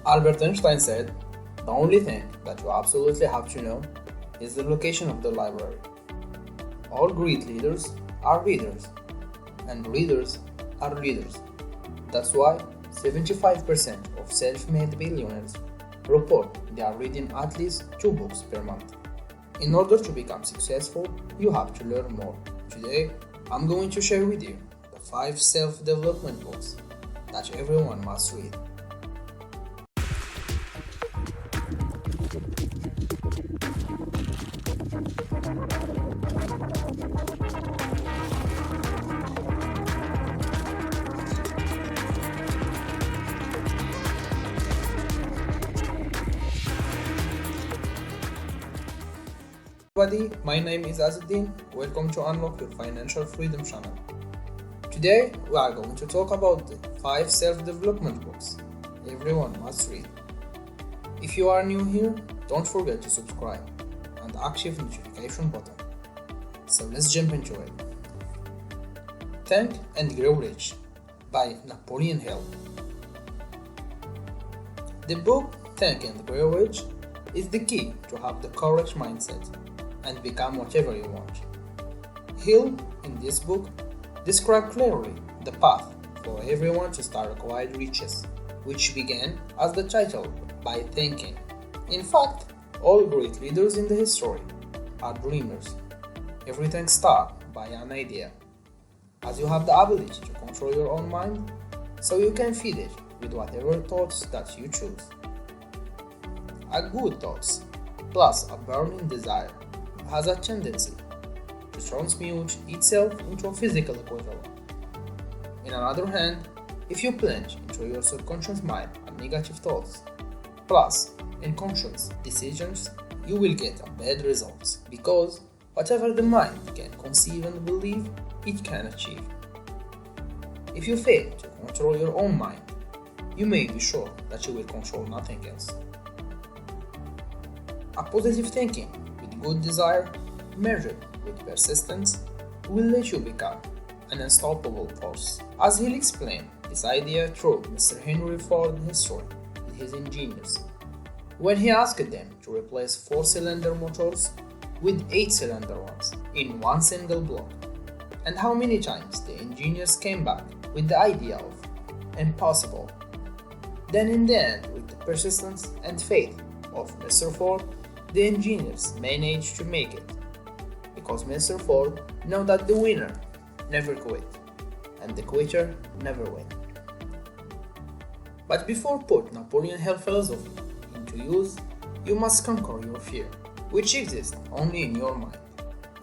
Albert Einstein said, "The only thing that you absolutely have to know is the location of the library." All great leaders are readers, and readers are leaders. That's why 75% of self-made billionaires report they are reading at least 2 books per month. In order to become successful, you have to learn more. Today, I'm going to share with you the 5 self-development books that everyone must read. Everybody, my name is Azuddin. Welcome to Unlock Your Financial Freedom channel. Today, we are going to talk about the 5 self-development books everyone must read. If you are new here, don't forget to subscribe and active notification button. So let's jump into it. Think and Grow Rich by Napoleon Hill. The book Think and Grow Rich is the key to have the correct mindset and become whatever you want. Hill, in this book, describes clearly the path for everyone to start acquiring riches, which began, as the title, by thinking. In fact, all great leaders in the history are dreamers. Everything starts by an idea. As you have the ability to control your own mind, so you can feed it with whatever thoughts that you choose. A good thoughts plus a burning desire has a tendency to transmute itself into a physical equivalent. On the other hand, if you plunge into your subconscious mind and negative thoughts, plus unconscious decisions, you will get a bad results, because whatever the mind can conceive and believe, it can achieve. If you fail to control your own mind, you may be sure that you will control nothing else. A positive thinking with good desire, merged with persistence, will let you become an unstoppable force. As he'll explain this idea through Mr. Henry Ford's history with his engineers, when he asked them to replace 4-cylinder motors with 8-cylinder ones in one single block, and how many times the engineers came back with the idea of impossible. Then in the end, with the persistence and faith of Mr. Ford, the engineers managed to make it, because Mr. Ford knew that the winner never quit and the quitter never wins. But before put Napoleon Hill philosophy into use, you must conquer your fear, which exists only in your mind,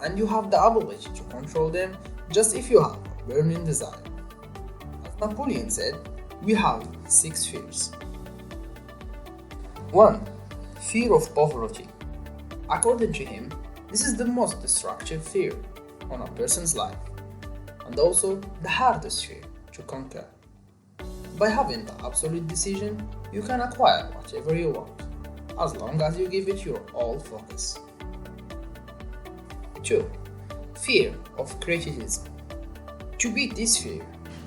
and you have the ability to control them just if you have a burning desire. As Napoleon said, we have 6 fears. 1. Fear of poverty. According to him, this is the most destructive fear on a person's life, and also the hardest fear to conquer. By having the absolute decision, you can acquire whatever you want, as long as you give it your all focus. 2. Fear of criticism. To beat this fear,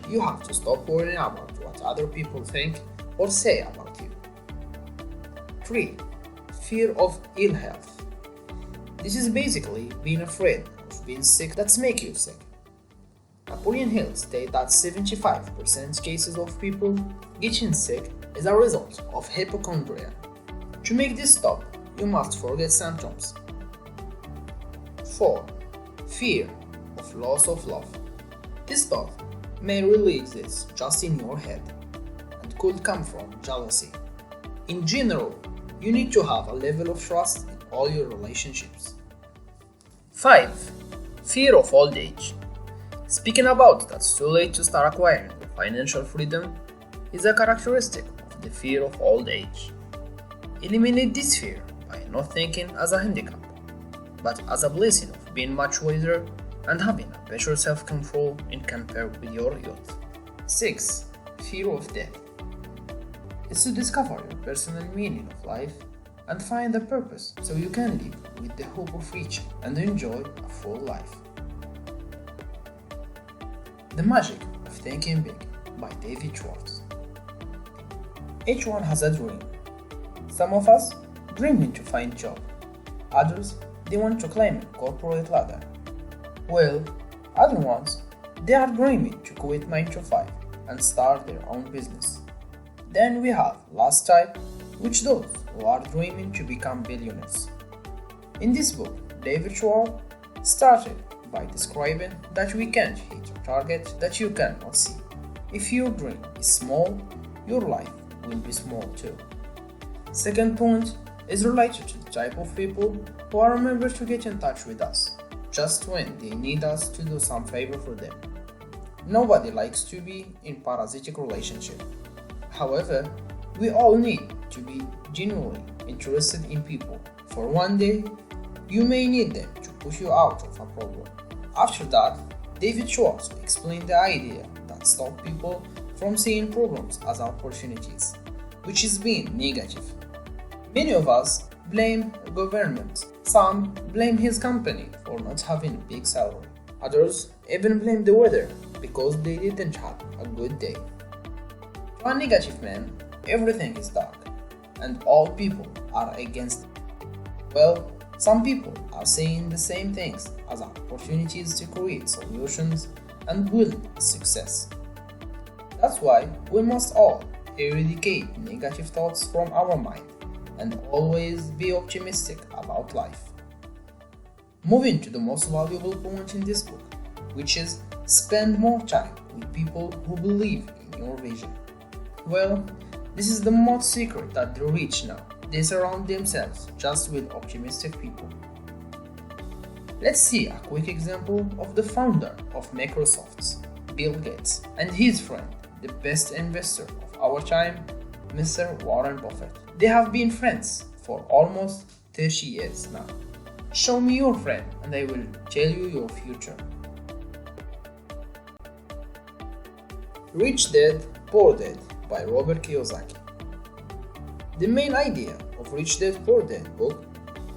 you have to stop worrying about what other people think or say about you. 3. Fear of ill health. This is basically being afraid of being sick that makes you sick. Napoleon Hill stated that 75% cases of people getting sick is a result of hypochondria. To make this stop, you must forget symptoms. 4. Fear of loss of love. This thought may really exist just in your head and could come from jealousy. In general, you need to have a level of trust in all your relationships. 5. Fear of old age. Speaking about that's too late to start acquiring financial freedom is a characteristic of the fear of old age. Eliminate this fear by not thinking as a handicap, but as a blessing of being much wiser and having a better self-control in compared with your youth. 6. Fear of death. It's to discover your personal meaning of life and find a purpose so you can live with the hope of reaching and enjoy a full life. The Magic of Thinking Big by David Schwartz. Each one has a dream. Some of us dreaming to find job. Others, they want to climb a corporate ladder. Well, other ones, they are dreaming to quit 9 to 5 and start their own business. Then we have last type, which those who are dreaming to become billionaires. In this book, David Schwab started by describing that we can't hit a target that you cannot see. If your dream is small, your life will be small too. Second point is related to the type of people who are members to get in touch with us just when they need us to do some favor for them. Nobody likes to be in parasitic relationship. However, we all need to be genuinely interested in people, for one day you may need them to push you out of a problem. After that, David Schwartz explained the idea that stops people from seeing problems as opportunities, which is being negative. Many of us blame the government. Some blame his company for not having a big salary. Others even blame the weather because they didn't have a good day. To a negative man, everything is dark, and all people are against it. Well, some people are saying the same things as opportunities to create solutions and build success. That's why we must all eradicate negative thoughts from our mind and always be optimistic about life. Moving to the most valuable point in this book, which is spend more time with people who believe in your vision. Well, this is the most secret that the rich know. They surround themselves just with optimistic people. Let's see a quick example of the founder of Microsoft, Bill Gates, and his friend, the best investor of our time, Mr. Warren Buffett. They have been friends for almost 30 years now. Show me your friend and I will tell you your future. Rich Dad, Poor Dad by Robert Kiyosaki. The main idea of Rich Dad Poor Dad book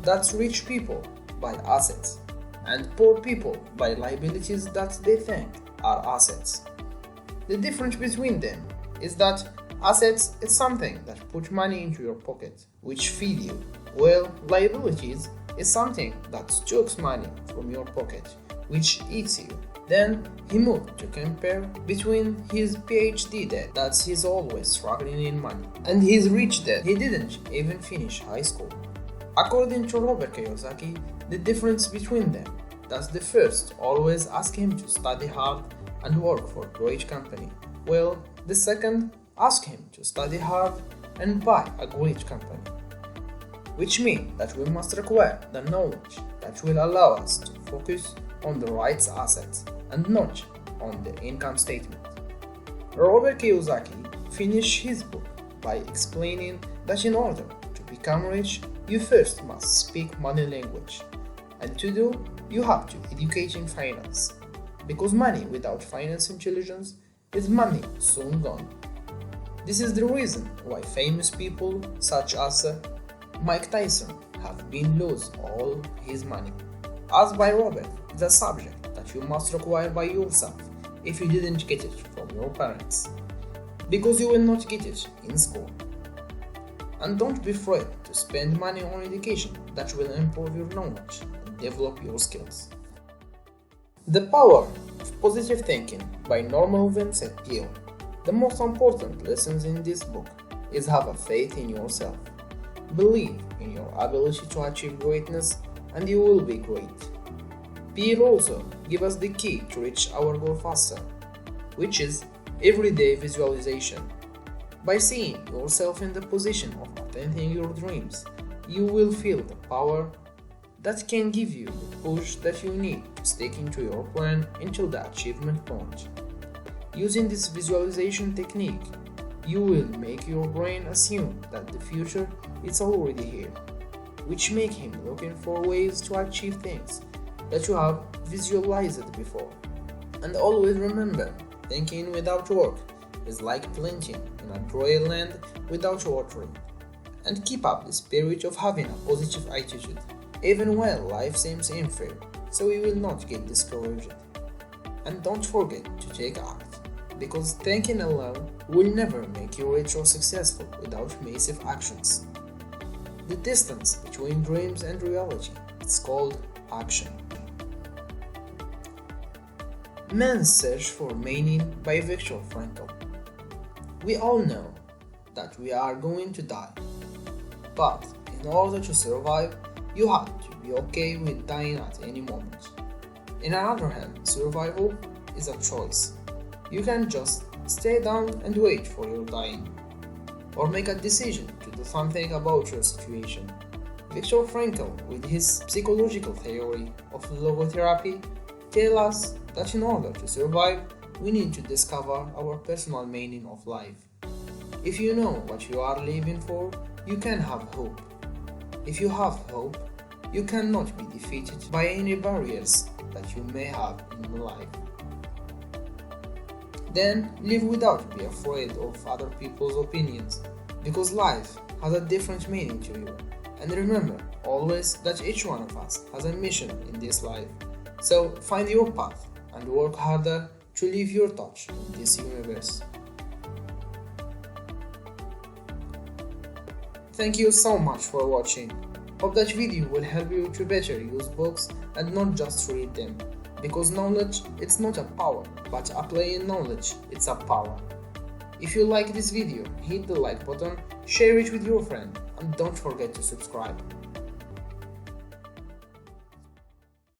that's rich people buy assets and poor people buy liabilities that they think are assets. The difference between them is that assets is something that put money into your pocket, which feed you, while liabilities is something that sucks money from your pocket, which eats you. Then he moved to compare between his PhD dad, that he's always struggling in money, and his rich dad, he didn't even finish high school. According to Robert Kiyosaki, the difference between them, that's the first always ask him to study hard and work for a great company, while the second ask him to study hard and buy a great company. Which means that we must acquire the knowledge that will allow us to focus on the right assets and not on the income statement. Robert Kiyosaki finished his book by explaining that in order to become rich, you first must speak money language, and to do, you have to educate in finance, because money without finance intelligence is money soon gone. This is the reason why famous people such as Mike Tyson have been lose all his money. As by Robert, the subject that you must acquire by yourself if you didn't get it from your parents, because you will not get it in school. And don't be afraid to spend money on education that will improve your knowledge and develop your skills. The Power of Positive Thinking by Norman Vincent Peale. The most important lessons in this book is have a faith in yourself. Believe in your ability to achieve greatness and you will be great. Peale also gives us the key to reach our goal faster, which is everyday visualization. By seeing yourself in the position of attaining your dreams, you will feel the power that can give you the push that you need to stick into your plan until the achievement point. Using this visualization technique, you will make your brain assume that the future is already here, which make him looking for ways to achieve things that you have visualized before. And always remember, thinking without work is like planting in a dry land without watering. And keep up the spirit of having a positive attitude, even when life seems unfair, so you will not get discouraged. And don't forget to take act, because thinking alone will never make you rich or successful without massive actions. The distance between dreams and reality is called action. Man's Search for Meaning by Viktor Frankl. We all know that we are going to die, but in order to survive, you have to be okay with dying at any moment. On the other hand, survival is a choice. You can just stay down and wait for your dying, or make a decision to do something about your situation. Viktor Frankl, with his psychological theory of logotherapy, tells us that in order to survive, we need to discover our personal meaning of life. If you know what you are living for, you can have hope. If you have hope, you cannot be defeated by any barriers that you may have in your life. Then live without being afraid of other people's opinions, because life has a different meaning to you. And remember always that each one of us has a mission in this life. So find your path and work harder to leave your touch in this universe. Thank you so much for watching. Hope that video will help you to better use books and not just read them. Because knowledge, it's not a power, but applying knowledge, it's a power. If you like this video, hit the like button, share it with your friend, and don't forget to subscribe.